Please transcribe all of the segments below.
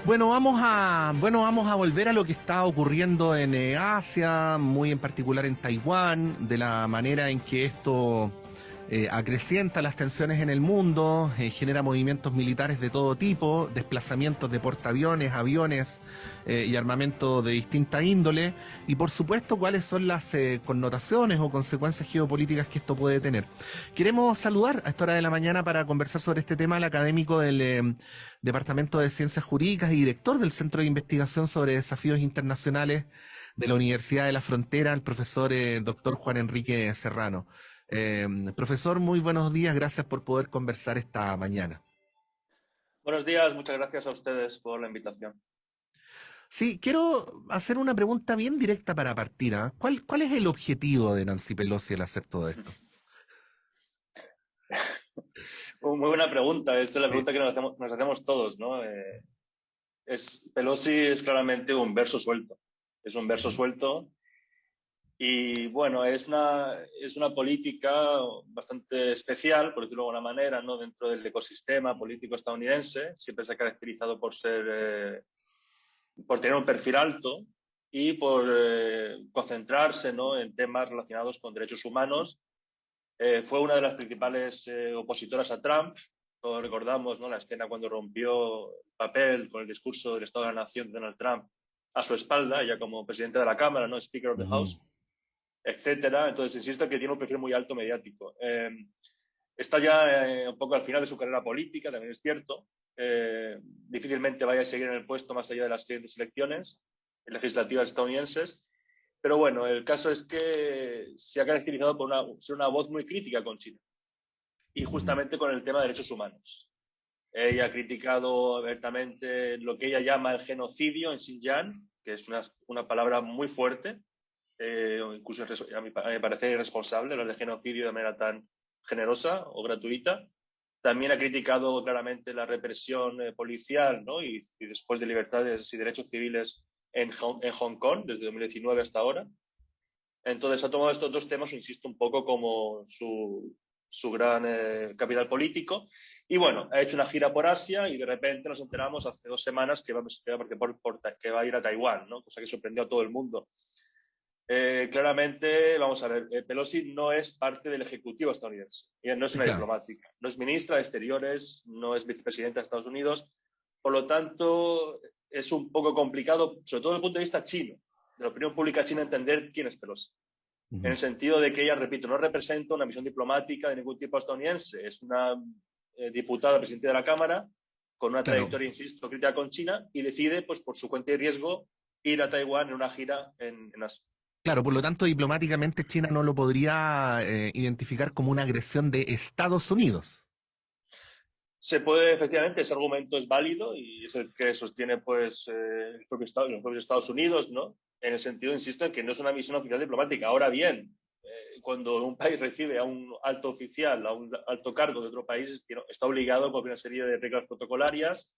Bueno, vamos a volver a lo que está ocurriendo en Asia, muy en particular en Taiwán, de la manera en que esto acrecienta las tensiones en el mundo, genera movimientos militares de todo tipo, desplazamientos de portaaviones, aviones y armamento de distinta índole, y por supuesto cuáles son las connotaciones o consecuencias geopolíticas que esto puede tener. Queremos saludar a esta hora de la mañana para conversar sobre este tema al académico del Departamento de Ciencias Jurídicas y director del Centro de Investigación sobre Desafíos Internacionales de la Universidad de la Frontera, el profesor doctor Juan Enrique Serrano. Profesor, muy buenos días, gracias por poder conversar esta mañana. Buenos días, muchas gracias a ustedes por la invitación. Sí, quiero hacer una pregunta bien directa para partir, ¿ah? ¿Cuál es el objetivo de Nancy Pelosi al hacer todo esto? Muy buena pregunta, esta es la Sí. pregunta que nos hacemos todos, ¿no? Pelosi es claramente un verso suelto, es un verso Ujú, suelto y bueno, es una política bastante especial, por decirlo de alguna manera, ¿no? Dentro del ecosistema político estadounidense, siempre se ha caracterizado por tener un perfil alto y por concentrarse, ¿no? En temas relacionados con derechos humanos. Fue una de las principales opositoras a Trump. Todos recordamos, ¿no? La escena cuando rompió el papel con el discurso del Estado de la Nación de Donald Trump a su espalda, ya como presidente de la Cámara, ¿no? Speaker of the ujú. House, etcétera. Entonces, insisto que tiene un perfil muy alto mediático. Está ya un poco al final de su carrera política, también es cierto. Difícilmente vaya a seguir en el puesto más allá de las siguientes elecciones legislativas estadounidenses. Pero bueno, el caso es que se ha caracterizado por ser una voz muy crítica con China y Mm. justamente con el tema de derechos humanos. Ella ha criticado abiertamente lo que ella llama el genocidio en Xinjiang, que es una palabra muy fuerte, incluso a mi parecer irresponsable, hablar de genocidio de manera tan generosa o gratuita. También ha criticado claramente la represión policial, ¿no? Y después de libertades y derechos civiles en Hong Kong, desde 2019 hasta ahora. Entonces ha tomado estos dos temas, insisto, un poco como su gran capital político. Y bueno, ha hecho una gira por Asia y de repente nos enteramos hace 2 semanas que va a ir a Taiwán, ¿no? Cosa que sorprendió a todo el mundo. Claramente, vamos a ver, Pelosi no es parte del Ejecutivo estadounidense. Ella no es una Claro. diplomática, no es ministra de Exteriores, no es vicepresidenta de Estados Unidos. Por lo tanto, es un poco complicado, sobre todo desde el punto de vista chino, de la opinión pública china, entender quién es Pelosi. En Ujú. el sentido de que ella, repito, no representa una misión diplomática de ningún tipo estadounidense. Es una diputada presidenta de la Cámara con una Claro. trayectoria, insisto, crítica con China y decide, pues por su cuenta y riesgo, ir a Taiwán en una gira en Asia. Claro, por lo tanto, diplomáticamente China no lo podría identificar como una agresión de Estados Unidos. Se puede, efectivamente, ese argumento es válido y es el que sostiene pues, los propios Estados Unidos, ¿no? En el sentido, insisto, en que no es una misión oficial diplomática. Ahora bien, cuando un país recibe a un alto oficial, a un alto cargo de otro país, está obligado por una serie de reglas protocolarias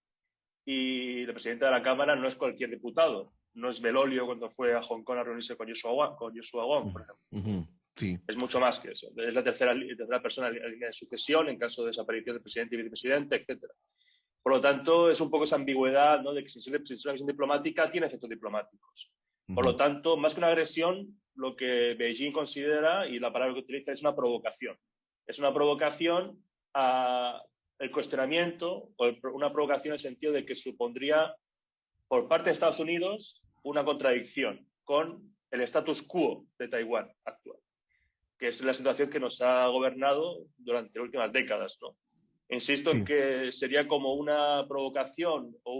y el presidente de la Cámara no es cualquier diputado. No es Belolio cuando fue a Hong Kong a reunirse con Joshua Wong, Ujú, por ejemplo. ujú. Sí. Es mucho más que eso. Es la tercera persona en la línea de sucesión en caso de desaparición del presidente y vicepresidente, etcétera. Por lo tanto, es un poco esa ambigüedad, ¿no? De que si es una misión diplomática, tiene efectos diplomáticos. Por Ujú. lo tanto, más que una agresión, lo que Beijing considera, y la palabra que utiliza, es una provocación. Es una provocación a el cuestionamiento, o una provocación en el sentido de que supondría, por parte de Estados Unidos, una contradicción con el status quo de Taiwán actual, que es la situación que nos ha gobernado durante las últimas décadas, ¿no? Insisto en Sí. que sería como una provocación o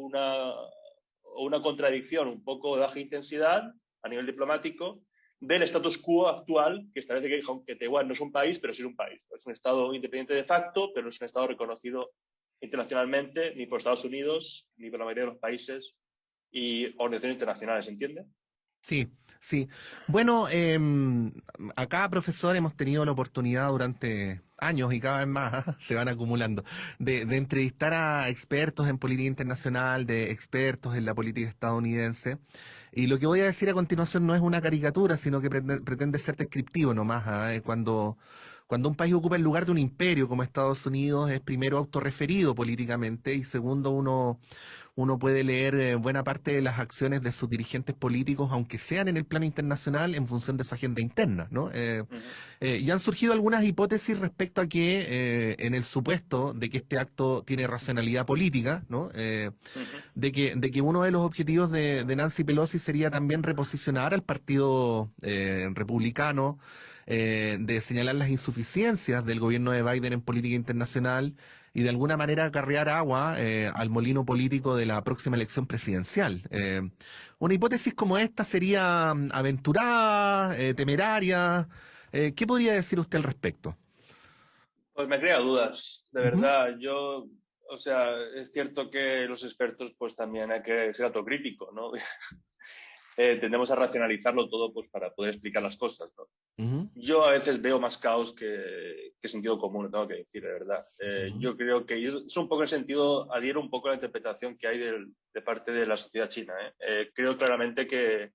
una contradicción un poco de baja intensidad a nivel diplomático del status quo actual que establece que Taiwán no es un país, pero sí es un país. Es un Estado independiente de facto, pero no es un Estado reconocido internacionalmente ni por Estados Unidos ni por la mayoría de los países y organizaciones internacionales, ¿entiende? Sí, sí. Bueno, acá, profesor, hemos tenido la oportunidad durante años y cada vez más se van acumulando, de entrevistar a expertos en política internacional, de expertos en la política estadounidense. Y lo que voy a decir a continuación no es una caricatura, sino que pretende ser descriptivo nomás. cuando un país ocupa el lugar de un imperio como Estados Unidos, es primero autorreferido políticamente y segundo uno puede leer buena parte de las acciones de sus dirigentes políticos, aunque sean en el plano internacional, en función de su agenda interna, ¿no? Ujú, Y han surgido algunas hipótesis respecto a que, en el supuesto de que este acto tiene racionalidad política, ¿no? ujú. De que uno de los objetivos de Nancy Pelosi sería también reposicionar al partido republicano, de señalar las insuficiencias del gobierno de Biden en política internacional y de alguna manera acarrear agua al molino político de la próxima elección presidencial. Una hipótesis como esta sería aventurada, temeraria. ¿Qué podría decir usted al respecto? Pues me crea dudas, de Ujú, verdad. Yo, o sea, es cierto que los expertos, pues también hay que ser autocríticos, ¿no? Tendemos a racionalizarlo todo, pues para poder explicar las cosas, ¿no? ujú, Yo a veces veo más caos que sentido común, tengo que decir, de verdad. ujú, Yo creo que es un poco el sentido, adhiero un poco a la interpretación que hay de parte de la sociedad china, ¿eh? Creo claramente que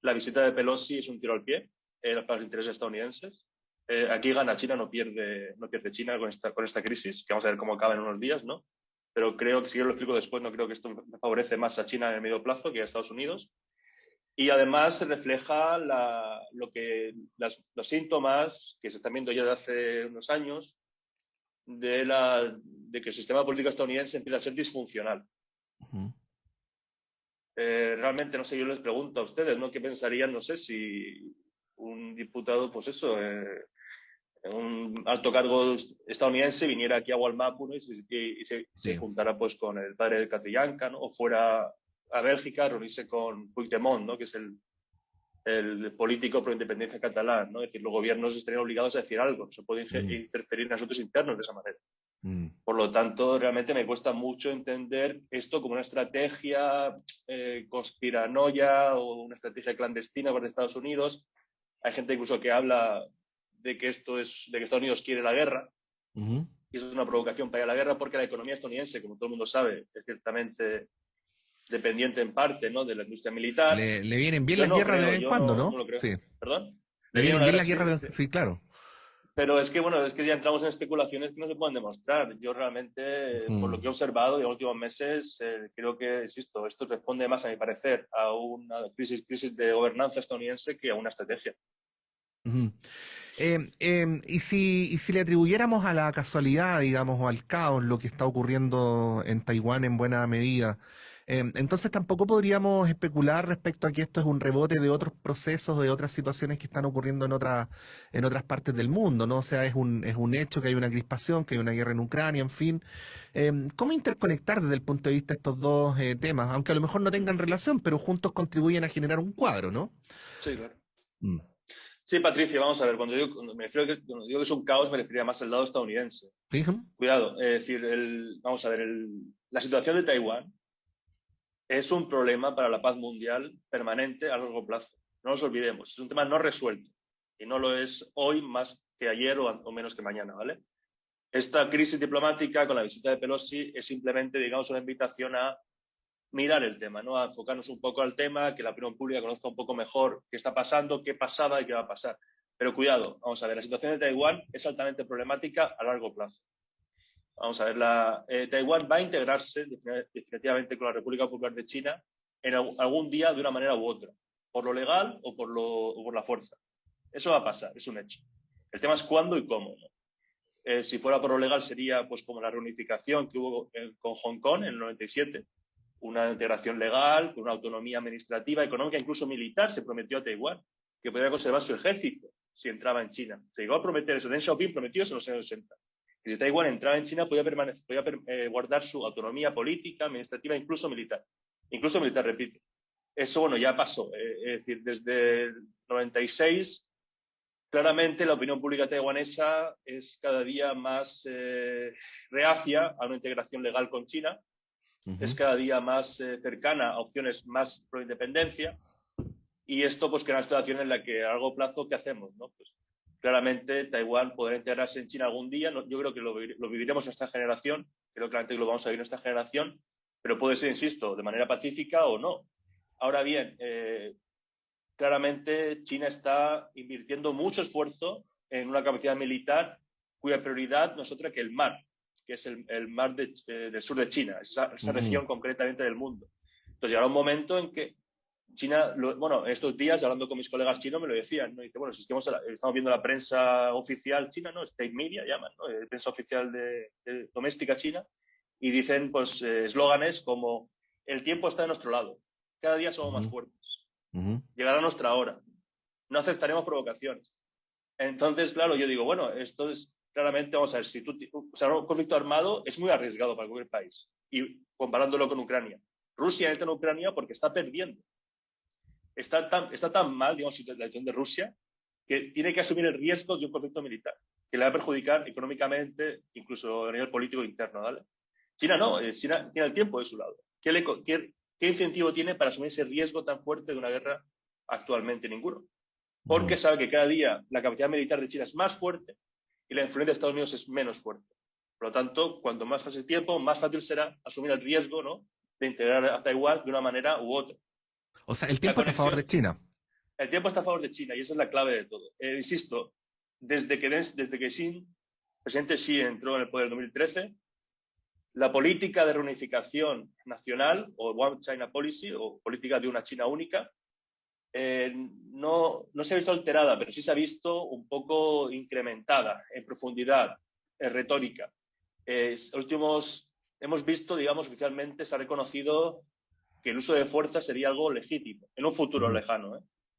la visita de Pelosi es un tiro al pie para los intereses estadounidenses. Aquí gana China, no pierde China con esta crisis, que vamos a ver cómo acaba en unos días, ¿no? Pero creo que, si yo lo explico después, no creo que esto favorece más a China en el medio plazo que a Estados Unidos. Y además se refleja los síntomas que se están viendo ya de hace unos años de que el sistema político estadounidense empieza a ser disfuncional. ujú. Realmente, no sé, yo les pregunto a ustedes, ¿no? ¿Qué pensarían? No sé si un diputado, pues eso, un alto cargo estadounidense viniera aquí a Walmapu, ¿no? y se Sí. juntara pues con el padre de Catrillanca, ¿no? O fuera a Bélgica a reunirse con Puigdemont, ¿no? Que es el político pro independencia catalán, ¿no? Es decir, los gobiernos estarían obligados a decir algo, no se puede Mm, interferir en asuntos internos de esa manera. mm, Por lo tanto, realmente me cuesta mucho entender esto como una estrategia conspiranoia o una estrategia clandestina para Estados Unidos. Hay gente incluso que habla de que Estados Unidos quiere la guerra, ujú. y eso es una provocación para ir a la guerra, porque la economía estadounidense, como todo el mundo sabe, es ciertamente dependiente en parte, ¿no?, de la industria militar. Le vienen bien Yo las no guerras de creo, vez en yo cuando, no ¿no? lo creo. Sí. ¿Perdón? Le Le viene vienen una bien guerra, las sí, guerras sí. Sí, claro. Pero es que, bueno, es que ya entramos en especulaciones que no se pueden demostrar. Yo realmente, por Ujú, lo que he observado en los últimos meses, creo que, insisto, esto responde más, a mi parecer, a una crisis de gobernanza estadounidense que a una estrategia. ujú. Y si le atribuyéramos a la casualidad, digamos, o al caos lo que está ocurriendo en Taiwán en buena medida, entonces tampoco podríamos especular respecto a que esto es un rebote de otros procesos, de otras situaciones que están ocurriendo en otras partes del mundo, ¿no? O sea, es un hecho que hay una crispación, que hay una guerra en Ucrania, en fin. ¿Cómo interconectar desde el punto de vista estos dos temas? Aunque a lo mejor no tengan relación, pero juntos contribuyen a generar un cuadro, ¿no? Sí, claro. Mm. Sí, Patricia, vamos a ver, cuando digo que es un caos, me refería más al lado estadounidense. ¿Sí? Ujú, Cuidado, es decir, vamos a ver, la situación de Taiwán es un problema para la paz mundial permanente a largo plazo. No nos olvidemos, es un tema no resuelto y no lo es hoy más que ayer o menos que mañana, ¿vale? Esta crisis diplomática con la visita de Pelosi es simplemente, digamos, una invitación a mirar el tema, ¿no? A enfocarnos un poco al tema, que la opinión pública conozca un poco mejor qué está pasando, qué pasaba y qué va a pasar. Pero cuidado, vamos a ver, la situación de Taiwán es altamente problemática a largo plazo. Vamos a ver, Taiwán va a integrarse definitivamente con la República Popular de China en algún día de una manera u otra, por lo legal o por la fuerza. Eso va a pasar, es un hecho. El tema es cuándo y cómo, ¿no? Si fuera por lo legal sería pues como la reunificación que hubo con Hong Kong en el 97, una integración legal, con una autonomía administrativa, económica, incluso militar, se prometió a Taiwán, que podría conservar su ejército si entraba en China. Se llegó a prometer eso. Deng Xiaoping prometió eso en los años 60. Que si Taiwán entraba en China podía guardar su autonomía política, administrativa, incluso militar. Incluso militar, repito. Eso, bueno, ya pasó. Es decir, desde el 96, claramente la opinión pública taiwanesa es cada día más reacia a una integración legal con China, es ujú. cada día más cercana a opciones más pro independencia, y esto pues crea una situación en la que a largo plazo, ¿qué hacemos? ¿No? Pues claramente Taiwán podrá integrarse en China algún día, ¿no? Yo creo que lo viviremos en esta generación, creo claramente que lo vamos a vivir en esta generación, pero puede ser, insisto, de manera pacífica o no. Ahora bien, claramente China está invirtiendo mucho esfuerzo en una capacidad militar cuya prioridad no es otra que el mar, que es el mar del sur de China, esa región concretamente del mundo. Entonces llegará un momento en que China, bueno, estos días hablando con mis colegas chinos me lo decían, ¿no? Dice, bueno, si estamos viendo la prensa oficial china, ¿no? State media llaman, ¿no? Prensa oficial de doméstica china, y dicen pues eslóganes como el tiempo está de nuestro lado, cada día somos más fuertes, llegará nuestra hora, no aceptaremos provocaciones. Entonces, claro, yo digo, bueno, esto es claramente, vamos a ver, si o sea, un conflicto armado es muy arriesgado para cualquier país, y comparándolo con Ucrania. Rusia entra en Ucrania porque está perdiendo. Está tan mal, digamos, la situación de Rusia, que tiene que asumir el riesgo de un conflicto militar, que le va a perjudicar económicamente, incluso a nivel político interno, ¿vale? China no, China tiene el tiempo de su lado. ¿Qué incentivo tiene para asumir ese riesgo tan fuerte de una guerra actualmente? Ninguno. Porque sabe que cada día la capacidad militar de China es más fuerte y la influencia de Estados Unidos es menos fuerte. Por lo tanto, cuanto más pase el tiempo, más fácil será asumir el riesgo, ¿no?, de integrar a Taiwán de una manera u otra. O sea, el La tiempo está a favor de conexión, China. el tiempo está a favor de China y esa es la clave de todo. Insisto, desde que el presidente Xi entró en el poder en 2013, la política de reunificación nacional, o One China Policy, o política de una China única, no se ha visto alterada, pero sí se ha visto un poco incrementada en profundidad, en retórica. Hemos visto, digamos, oficialmente se ha reconocido que el uso de fuerza sería algo legítimo, en un futuro lejano,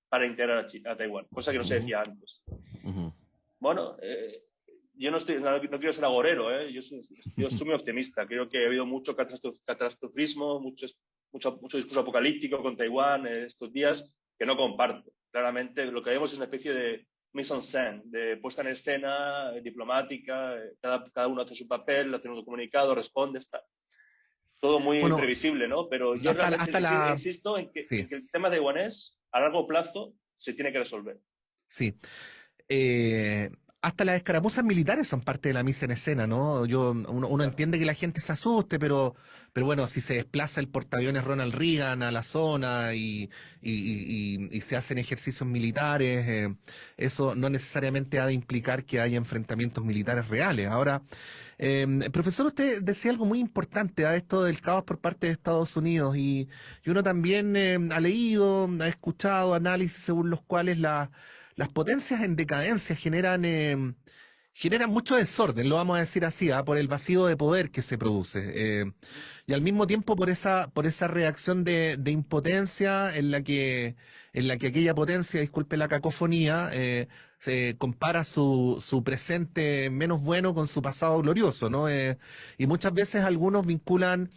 para integrar a Taiwán, cosa que no se decía antes. Bueno, yo no quiero ser agorero, yo soy muy optimista. Creo que ha habido mucho catastrofismo, mucho discurso apocalíptico con Taiwán estos días que no comparto. Claramente lo que vemos es una especie de mise en scène, de puesta en escena diplomática, cada uno hace su papel, hace un comunicado, responde, está todo muy Bueno, previsible, ¿no? Pero yo realmente insisto en que Sí, el tema taiwanés a largo plazo se tiene que resolver. sí. Hasta las escaramuzas militares son parte de la misa en escena, ¿no? Uno Claro. entiende que la gente se asuste, pero bueno, si se desplaza el portaaviones Ronald Reagan a la zona y se hacen ejercicios militares, eso no necesariamente ha de implicar que haya enfrentamientos militares reales. Ahora, profesor, usted decía algo muy importante a esto del caos por parte de Estados Unidos y uno también ha leído, ha escuchado análisis según los cuales las potencias en decadencia generan mucho desorden, lo vamos a decir así, por el vacío de poder que se produce. Y al mismo tiempo por esa reacción de impotencia en la que aquella potencia, disculpe la cacofonía, se compara su presente menos bueno con su pasado glorioso, ¿no? Y muchas veces algunos vinculan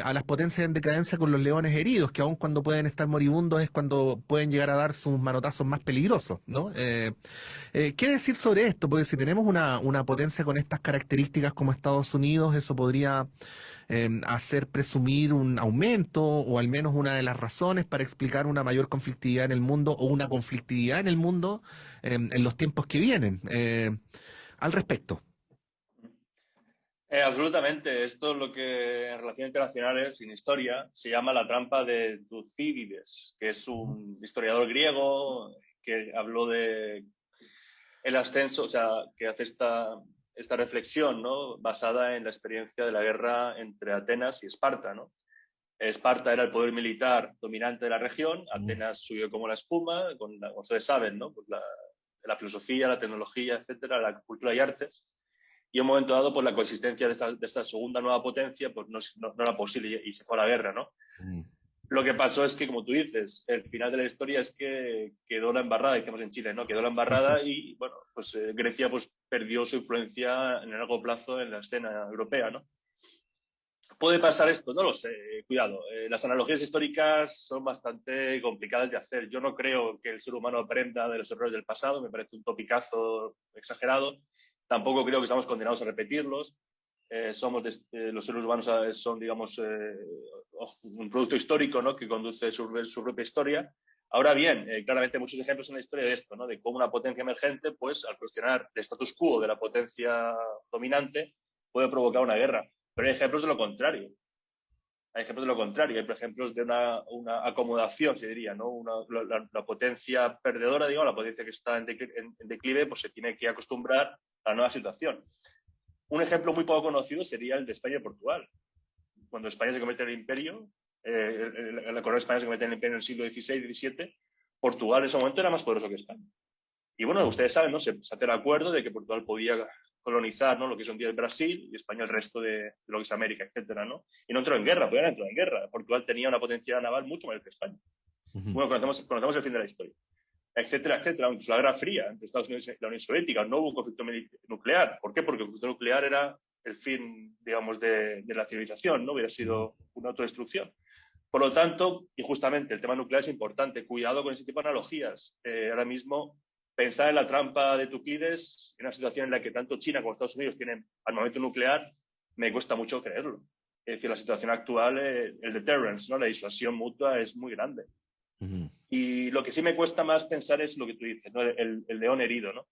a las potencias en decadencia con los leones heridos, que aun cuando pueden estar moribundos es cuando pueden llegar a dar sus manotazos más peligrosos, ¿no? ¿Qué decir sobre esto? Porque si tenemos una potencia con estas características como Estados Unidos, eso podría hacer presumir un aumento o al menos una de las razones para explicar una mayor conflictividad en el mundo o una conflictividad en el mundo en los tiempos que vienen. Al respecto. Absolutamente. Esto es lo que en relaciones internacionales, en historia, se llama la trampa de Tucídides, que es un historiador griego que habló de el ascenso, o sea, que hace esta reflexión, ¿no?, basada en la experiencia de la guerra entre Atenas y Esparta, ¿no? Esparta era el poder militar dominante de la región, Atenas subió como la espuma, como ustedes saben, ¿no?, pues la filosofía, la tecnología, etcétera, la cultura y artes. Y en un momento dado, pues la coexistencia de esta segunda nueva potencia pues no era posible y se fue a la guerra, ¿no? Lo que pasó es que, como tú dices, el final de la historia es que quedó la embarrada, decimos en Chile, ¿no? Quedó la embarrada y, bueno, pues Grecia pues perdió su influencia en el largo plazo en la escena europea, ¿no? ¿Puede pasar esto? No lo sé, cuidado. Las analogías históricas son bastante complicadas de hacer. Yo no creo que el ser humano aprenda de los errores del pasado, me parece un topicazo exagerado. Tampoco creo que estamos condenados a repetirlos. Los seres humanos son, digamos, un producto histórico, ¿no?, que conduce su propia historia. Ahora bien, claramente hay muchos ejemplos en la historia de esto, ¿no?, de cómo una potencia emergente, pues, al cuestionar el status quo de la potencia dominante, puede provocar una guerra. Pero hay ejemplos de lo contrario. Hay ejemplos de lo contrario, hay por ejemplos de una acomodación, se diría, ¿no? La potencia perdedora, digamos, la potencia que está en declive, pues se tiene que acostumbrar a la nueva situación. Un ejemplo muy poco conocido sería el de España y Portugal. Cuando España se convierte en el imperio, la corona de España se convierte en el imperio en el siglo XVI, XVII, Portugal en ese momento era más poderoso que España. Y bueno, ustedes saben, ¿no? Se hace el acuerdo de que Portugal podía colonizar, ¿no? Lo que es un día de Brasil y España el resto de lo que es América, etcétera, ¿no? Y no entró en guerra, podían entrar en guerra. Portugal tenía una potencia naval mucho mayor que España. Bueno, conocemos el fin de la historia, etcétera, etcétera. Incluso la Guerra Fría entre Estados Unidos y la Unión Soviética, no hubo un conflicto nuclear. ¿Por qué? Porque el conflicto nuclear era el fin, digamos, de la civilización, ¿no? Hubiera sido una autodestrucción. Por lo tanto, y justamente el tema nuclear es importante, cuidado con ese tipo de analogías. Ahora mismo, pensar en la trampa de Tuclides, en una situación en la que tanto China como Estados Unidos tienen armamento nuclear, me cuesta mucho creerlo. Es decir, la situación actual, el deterrence, ¿no? La disuasión mutua es muy grande. Y lo que sí me cuesta más pensar es lo que tú dices, ¿no? El león herido, ¿no?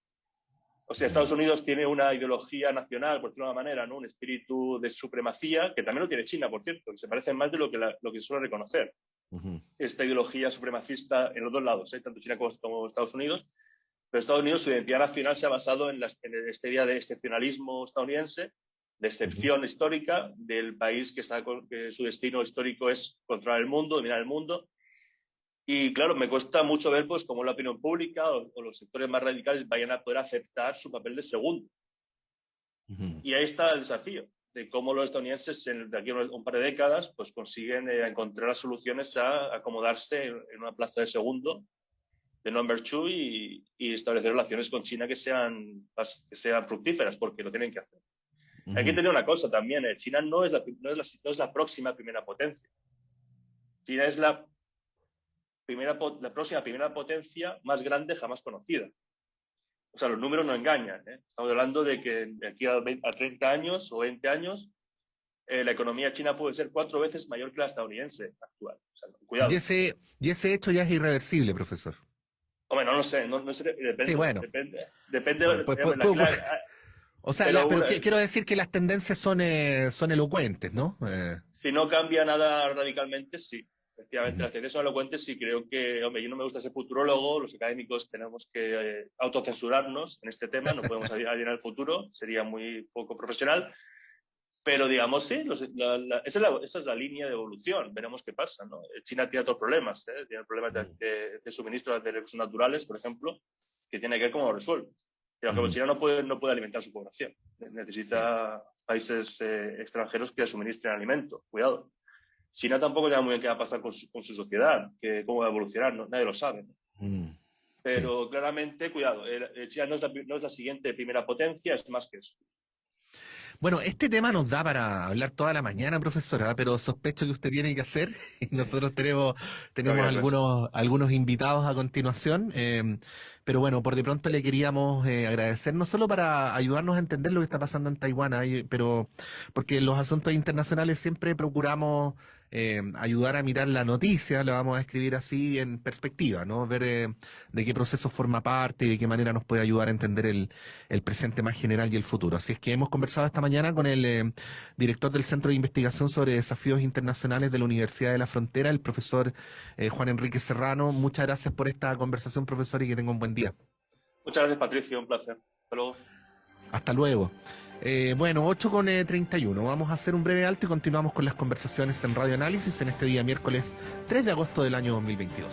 O sea, Estados Unidos tiene una ideología nacional, por decirlo de una manera, ¿no? Un espíritu de supremacía, que también lo tiene China, por cierto, que se parece más de lo que suele reconocer. Esta ideología supremacista en los dos lados, tanto China como Estados Unidos. Pero Estados Unidos, su identidad nacional se ha basado en esta idea de excepcionalismo estadounidense, de excepción histórica del país que su destino histórico es controlar el mundo, dominar el mundo. Y claro, me cuesta mucho ver pues cómo la opinión pública o los sectores más radicales vayan a poder aceptar su papel de segundo. Y ahí está el desafío de cómo los estadounidenses de aquí a un par de décadas pues consiguen encontrar las soluciones a acomodarse en una plaza de segundo, de number two, y establecer relaciones con China que sean fructíferas, porque lo tienen que hacer. Hay que entender una cosa también, China no es la próxima primera potencia. China es la próxima primera potencia más grande jamás conocida. O sea, los números no engañan. Estamos hablando de que de aquí a 30 años o 20 años, la economía china puede ser 4 veces mayor que la estadounidense actual. O sea, cuidado. Y ese hecho ya es irreversible, profesor. Hombre, no lo sé. No sé, depende. Sí, bueno. Depende o sea, pero quiero decir que las tendencias son elocuentes, ¿no? Si no cambia nada radicalmente, sí. Efectivamente, las tendencias son elocuentes y creo que, hombre, yo no me gusta ser futurólogo, los académicos tenemos que autocensurarnos en este tema, no podemos adivinar el futuro, sería muy poco profesional, pero digamos, sí, esa es la línea de evolución, veremos qué pasa, ¿no? China tiene otros problemas, tiene problemas de suministro de recursos naturales, por ejemplo, que tiene que ver cómo lo resuelve. Pero China no puede alimentar su población, necesita países extranjeros que suministren alimento, cuidado. China tampoco sabe muy bien qué va a pasar con su sociedad, cómo va a evolucionar, nadie lo sabe, ¿no? Pero claramente, cuidado, China no es la siguiente primera potencia, es más que eso. Bueno, este tema nos da para hablar toda la mañana, profesora, pero sospecho que usted tiene que hacer y nosotros tenemos algunos invitados a continuación. Pero bueno, por de pronto le queríamos agradecer, no solo para ayudarnos a entender lo que está pasando en Taiwán, pero porque en los asuntos internacionales siempre procuramos ayudar a mirar la noticia, la vamos a escribir así en perspectiva, ¿no? Ver de qué proceso forma parte y de qué manera nos puede ayudar a entender el presente más general y el futuro. Así es que hemos conversado esta mañana con el director del Centro de Investigación sobre Desafíos Internacionales de la Universidad de la Frontera, el profesor Juan Enrique Serrano. Muchas gracias por esta conversación, profesor, y que tenga un buen día. Muchas gracias, Patricio, un placer. Hasta luego. Hasta luego. Bueno, 8:31. Vamos a hacer un breve alto y continuamos con las conversaciones en Radio Análisis en este día miércoles 3 de agosto del año 2022.